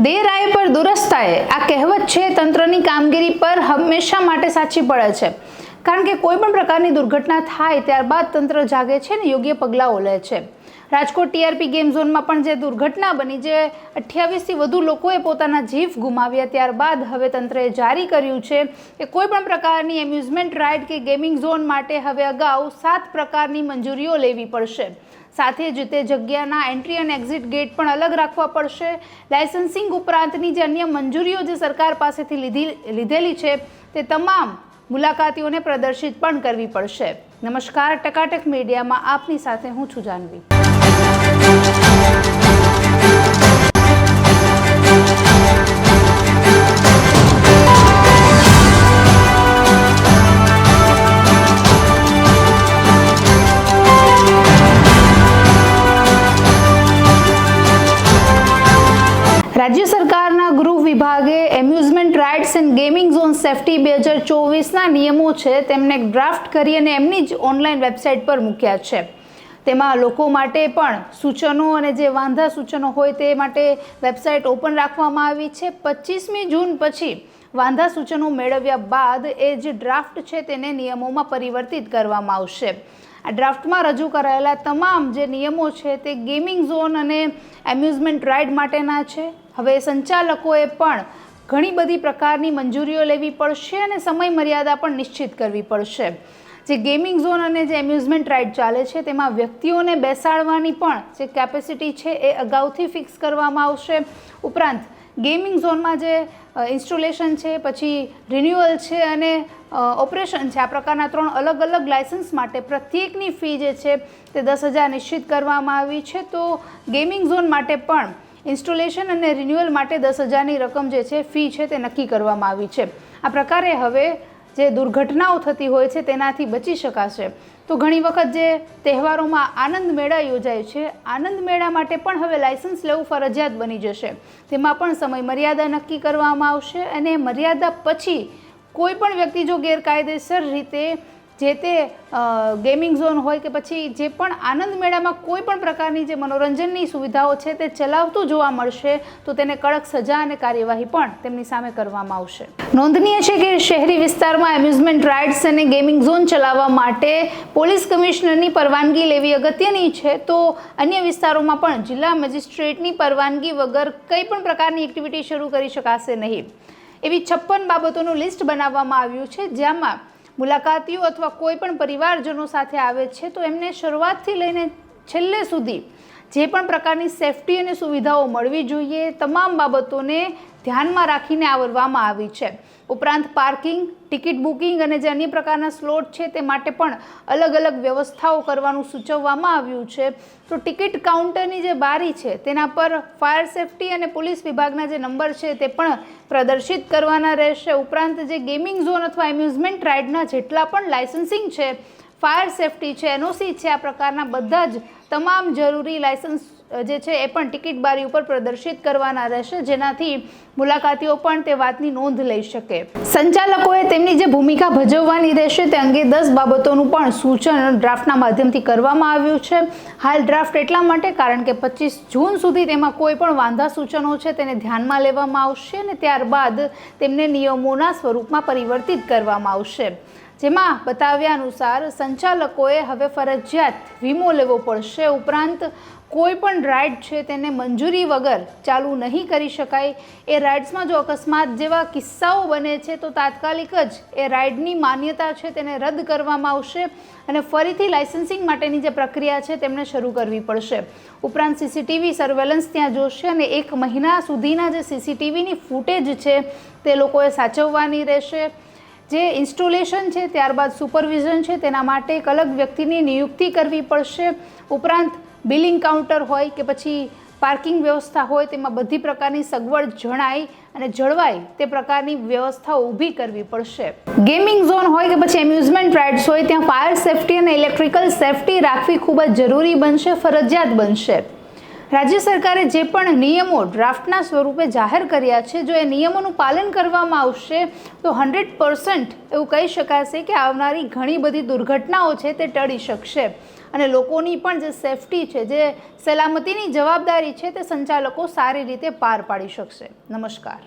દેર આયે પર દુરસ્ત આયે, આ કહેવત છે તંત્રની કામગીરી પર હંમેશા માટે સાચી પડે છે। કારણ કે કોઈ પણ પ્રકારની દુર્ઘટના થાય ત્યારબાદ તંત્ર જાગે છે ને યોગ્ય પગલાઓ લે છે। રાજકોટ ટીઆરપી ગેમ ઝોનમાં પણ જે દુર્ઘટના બની, જે 28થી વધુ લોકોએ પોતાના જીવ ગુમાવ્યા, ત્યારબાદ હવે તંત્રએ જારી કર્યું છે કે કોઈ પણ પ્રકારની એમ્યુઝમેન્ટ રાઇડ કે ગેમિંગ ઝોન માટે હવે અગાઉ 7 પ્રકારની મંજૂરીઓ લેવી પડશે। સાથે જ તે જગ્યાના એન્ટ્રી અને એક્ઝિટ ગેટ પણ અલગ રાખવા પડશે। લાયસન્સિંગ ઉપરાંતની જે અન્ય મંજૂરીઓ જે સરકાર પાસેથી લીધેલી છે તે તમામ મુલાકાતીઓને પ્રદર્શિત પણ કરવી પડશે। નમસ્કાર, ટકાટક મીડિયામાં આપની સાથે હું છું જાનવી। રાજ્ય સરકારના ગૃહ વિભાગે amusement rides and gaming zone safety 2024ના નિયમો છે તેમને ડ્રાફ્ટ કરી અને એમની જ ઓનલાઈન વેબસાઇટ પર મૂક્યા છે। તેમાં લોકો માટે પણ સૂચનો અને જે વાંધા સૂચનો હોય તે માટે વેબસાઇટ ઓપન રાખવામાં આવી છે। 25મી જૂન પછી વાંધા સૂચનો મેળવ્યા બાદ એ જે ડ્રાફ્ટ છે તેને નિયમોમાં પરિવર્તિત કરવામાં આવશે। આ ડ્રાફ્ટમાં રજૂ કરાયેલા તમામ જે નિયમો છે તે ગેમિંગ ઝોન અને એમ્યુઝમેન્ટ રાઇડ માટેના છે। હવે સંચાલકોએ પણ ઘણી બધી પ્રકારની મંજૂરીઓ લેવી પડશે અને સમય મર્યાદા પણ નિશ્ચિત કરવી પડશે। જે ગેમિંગ ઝોન અને જે એમ્યુઝમેન્ટ રાઇડ ચાલે છે તેમાં વ્યક્તિઓને બેસાડવાની પણ જે કેપેસિટી છે એ અગાઉથી ફિક્સ કરવામાં આવશે। ઉપરાંત ગેમિંગ ઝોનમાં જે ઇન્સ્ટોલેશન છે, પછી રિન્યુઅલ છે અને ઓપરેશન છે, આ પ્રકારના 3 અલગ અલગ લાયસન્સ માટે પ્રત્યેકની ફી જે છે તે 10,000 નિશ્ચિત કરવામાં આવી છે। તો ગેમિંગ ઝોન માટે પણ ઇન્સ્ટોલેશન અને રિન્યુઅલ માટે 10,000ની રકમ જે છે ફી છે તે નક્કી કરવામાં આવી છે। આ પ્રકારે હવે જે દુર્ઘટનાઓ થતી હોય છે તેનાથી બચી શકાશે। તો ઘણી વખત જે તહેવારોમાં આનંદ મેળા યોજાય છે, આનંદ મેળા માટે પણ હવે લાયસન્સ લેવું ફરજિયાત બની જશે। તેમાં પણ સમય મર્યાદા નક્કી કરવામાં આવશે અને મર્યાદા પછી કોઈ પણ વ્યક્તિ જો ગેરકાયદેસર રીતે જે તે ગેમિંગ ઝોન હોય કે પછી જે પણ આનંદ મેળામાં કોઈ પણ પ્રકારની જે મનોરંજનની સુવિધાઓ છે તે ચલાવતું જોવા મળશે તો તેને કડક સજા અને કાર્યવાહી પણ તેમની સામે કરવામાં આવશે। નોંધનીય છે કે શહેરી વિસ્તારમાં એમ્યુઝમેન્ટ રાઇડ્સ અને ગેમિંગ ઝોન ચલાવવા માટે પોલીસ કમિશનરની પરવાનગી લેવી અગત્યની છે। તો અન્ય વિસ્તારોમાં પણ જિલ્લા મેજિસ્ટ્રેટની પરવાનગી વગર કંઈ પણ પ્રકારની એક્ટિવિટી શરૂ કરી શકાશે નહીં। એવી 56 બાબતોનું લિસ્ટ બનાવવામાં આવ્યું છે, જેમાં મુલાકાતીઓ અથવા કોઈ પણ પરિવારજનો સાથે આવે છે તો એમને શરૂઆતથી લઈને છેલ્લે સુધી જે પણ પ્રકારની સેફટી અને સુવિધાઓ મળવી જોઈએ તમામ બાબતોને ધ્યાનમાં રાખીને આવરવામાં આવી છે। ઉપરાંત પાર્કિંગ, ટિકિટ બુકિંગ અને જે અન્ય પ્રકારના સ્લોટ છે તે માટે પણ અલગ અલગ વ્યવસ્થાઓ કરવાનું સૂચવવામાં આવ્યું છે। તો ટિકિટ કાઉન્ટરની જે બારી છે તેના પર ફાયર સેફટી અને પોલીસ વિભાગના જે નંબર છે તે પણ પ્રદર્શિત કરવાના રહેશે। ઉપરાંત જે ગેમિંગ ઝોન અથવા એમ્યુઝમેન્ટ રાઇડના જેટલા પણ લાયસન્સિંગ છે, ફાયર સેફટી છે, એનઓસી છે, આ પ્રકારના બધા જ તમામ જરૂરી લાયસન્સ જે છે એ પણ ટિકિટ બારી ઉપર પ્રદર્શિત કરવાના રહેશે, જેનાથી મુલાકાતીઓ પણ તે વાતની નોંધ લઈ શકે। સંચાલકોએ તેમની જે ભૂમિકા ભજવવાની રહેશે તે અંગે 10 બાબતોનું પણ સૂચન ડ્રાફ્ટના માધ્યમથી કરવામાં આવ્યું છે। હાલ ડ્રાફ્ટ એટલા માટે કારણ કે 25 જૂન સુધી તેમાં કોઈ પણ વાંધા સૂચનો છે તેને ધ્યાનમાં લેવામાં આવશે અને ત્યારબાદ તેમને નિયમોના સ્વરૂપમાં પરિવર્તિત કરવામાં આવશે। જેમાં બતાવ્યા અનુસાર સંચાલકોએ હવે ફરજિયાત વીમો લેવો પડશે। ઉપરાંત કોઈ પણ રાઇડ છે તેને મંજૂરી વગર ચાલુ નહીં કરી શકાય। એ રાઇડ્સમાં જો અકસ્માત જેવા કિસ્સાઓ બને છે તો તાત્કાલિક જ એ રાઇડની માન્યતા છે તેને રદ કરવામાં આવશે અને ફરીથી લાયસન્સિંગ માટેની જે પ્રક્રિયા છે તેમને શરૂ કરવી પડશે। ઉપરાંત સીસીટીવી સર્વેલન્સ ત્યાં જોશે અને 1 મહિના સુધીના જે સીસીટીવીની ફૂટેજ છે તે લોકોએ સાચવવાની રહેશે। જે ઇન્સ્ટોલેશન છે ત્યારબાદ સુપરવિઝન છે તેના માટે એક અલગ વ્યક્તિની નિયુક્તિ કરવી પડશે। ઉપરાંત બિલિંગ કાઉન્ટર હોય કે પછી પાર્કિંગ વ્યવસ્થા હોય તેમાં બધી પ્રકારની સગવડ જણાય અને જળવાય તે પ્રકારની વ્યવસ્થાઓ ઊભી કરવી પડશે। ગેમિંગ ઝોન હોય કે પછી એમ્યુઝમેન્ટ રાઇડ્સ હોય ત્યાં ફાયર સેફટી અને ઇલેક્ટ્રિકલ સેફટી રાખવી ખૂબ જ જરૂરી બનશે, ફરજિયાત બનશે। રાજ્ય સરકારે જે પણ નિયમો ડ્રાફ્ટના સ્વરૂપે જાહેર કર્યા છે, જો એ નિયમોનું પાલન કરવામાં આવશે તો 100% એવું કહી શકાશે કે આવનારી ઘણી બધી દુર્ઘટનાઓ છે તે ટળી શકશે અને લોકોની પણ જે સેફટી છે, જે સલામતીની જવાબદારી છે તે સંચાલકો સારી રીતે પાર પાડી શકશે. નમસ્કાર.